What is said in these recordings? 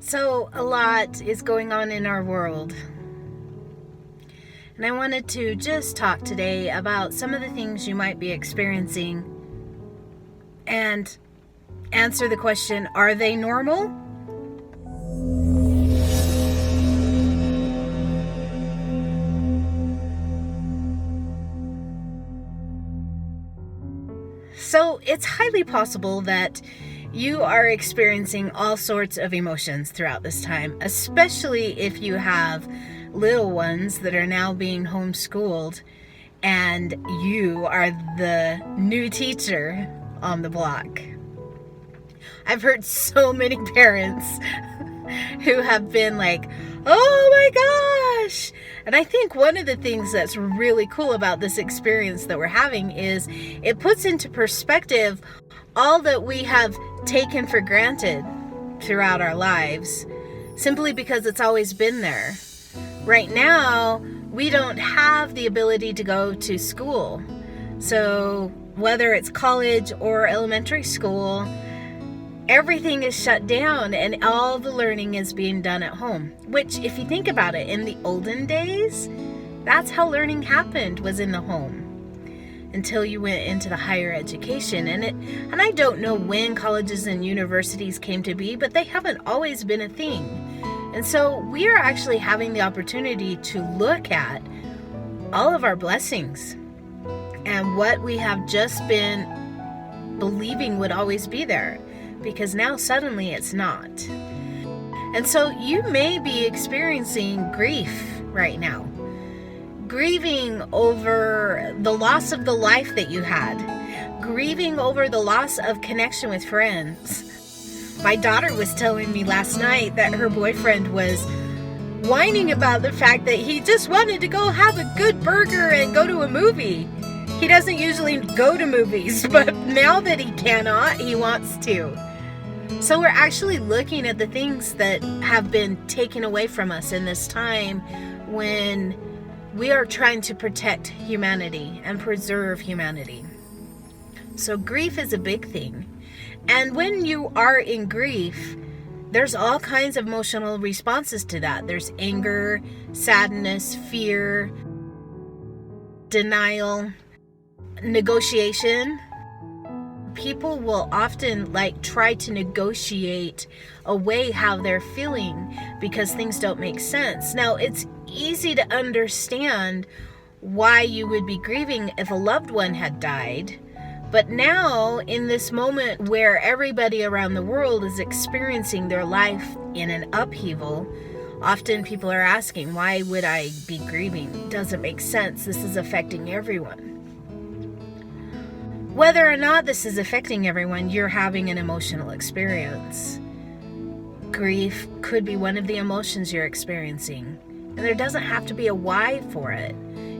So, a lot is going on in our world. And I wanted to just talk today about some of the things you might be experiencing and answer the question, are they normal? So, it's highly possible that you are experiencing all sorts of emotions throughout this time, especially if you have little ones that are now being homeschooled and you are the new teacher on the block. I've heard so many parents who have been like, oh my gosh! And I think one of the things that's really cool about this experience that we're having is it puts into perspective all that we have taken for granted throughout our lives simply because it's always been there. Right now, we don't have the ability to go to school. So whether it's college or elementary school, everything is shut down and all the learning is being done at home. Which, if you think about it, in the olden days, that's how learning happened, was in the home. Until you went into the higher education. And I don't know when colleges and universities came to be, but they haven't always been a thing. And so we are actually having the opportunity to look at all of our blessings and what we have just been believing would always be there, because now suddenly it's not. And so you may be experiencing grief right now. Grieving over the loss of the life that you had. Grieving over the loss of connection with friends. My daughter was telling me last night that her boyfriend was whining about the fact that he just wanted to go have a good burger and go to a movie. He doesn't usually go to movies, but now that he cannot, he wants to. So we're actually looking at the things that have been taken away from us in this time when we are trying to protect humanity and preserve humanity. So grief is a big thing. And when you are in grief, there's all kinds of emotional responses to that. There's anger, sadness, fear, denial, negotiation. People will often try to negotiate away how they're feeling because things don't make sense. Now, it's easy to understand why you would be grieving if a loved one had died. But now, in this moment where everybody around the world is experiencing their life in an upheaval, often people are asking, why would I be grieving? Doesn't make sense. This is affecting everyone. Whether or not this is affecting everyone, you're having an emotional experience. Grief could be one of the emotions you're experiencing. And there doesn't have to be a why for it.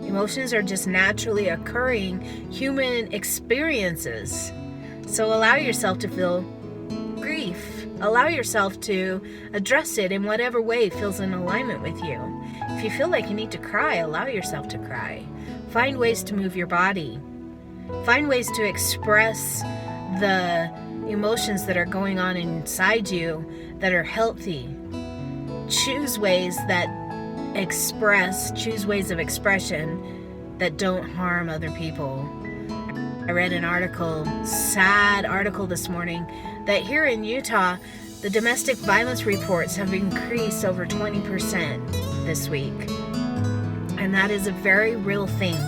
Emotions are just naturally occurring human experiences. So allow yourself to feel grief. Allow yourself to address it in whatever way feels in alignment with you. If you feel like you need to cry, allow yourself to cry. Find ways to move your body. Find ways to express the emotions that are going on inside you that are healthy. Choose ways of expression that don't harm other people. I read an article, sad article this morning, that here in Utah, the domestic violence reports have increased over 20% this week. And that is a very real thing.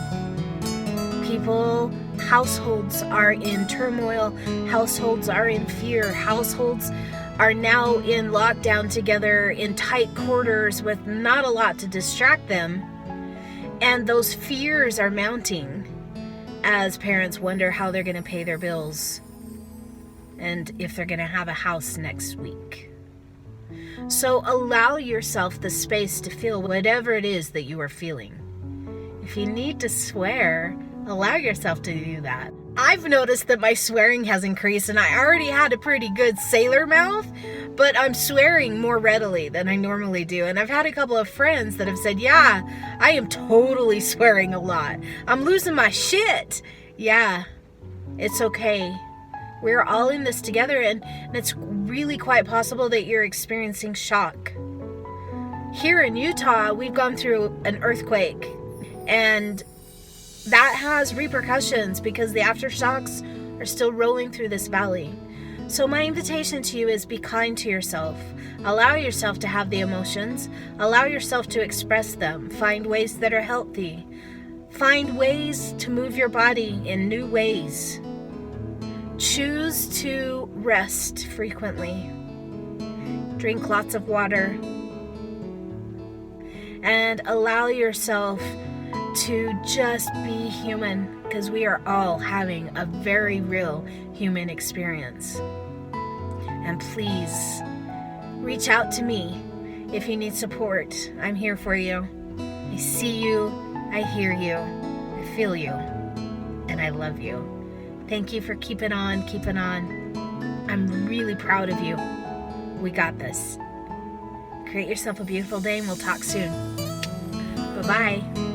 Households are in turmoil, households are in fear, households are now in lockdown together in tight quarters with not a lot to distract them. And those fears are mounting as parents wonder how they're going to pay their bills and if they're going to have a house next week. So allow yourself the space to feel whatever it is that you are feeling. If you need to swear, allow yourself to do that. I've noticed that my swearing has increased, and I already had a pretty good sailor mouth, but I'm swearing more readily than I normally do. And I've had a couple of friends that have said, yeah, I am totally swearing a lot. I'm losing my shit. Yeah, it's okay. We're all in this together, and it's really quite possible that you're experiencing shock. Here in Utah, we've gone through an earthquake, and that has repercussions because the aftershocks are still rolling through this valley. So my invitation to you is be kind to yourself. Allow yourself to have the emotions. Allow yourself to express them. Find ways that are healthy. Find ways to move your body in new ways. Choose to rest frequently. Drink lots of water. And allow yourself to just be human, because we are all having a very real human experience. And please reach out to me if you need support. I'm here for you. I see you, I hear you, I feel you, and I love you. Thank you for keeping on. I'm really proud of you. We got this. Create yourself a beautiful day, and we'll talk soon. Bye-bye.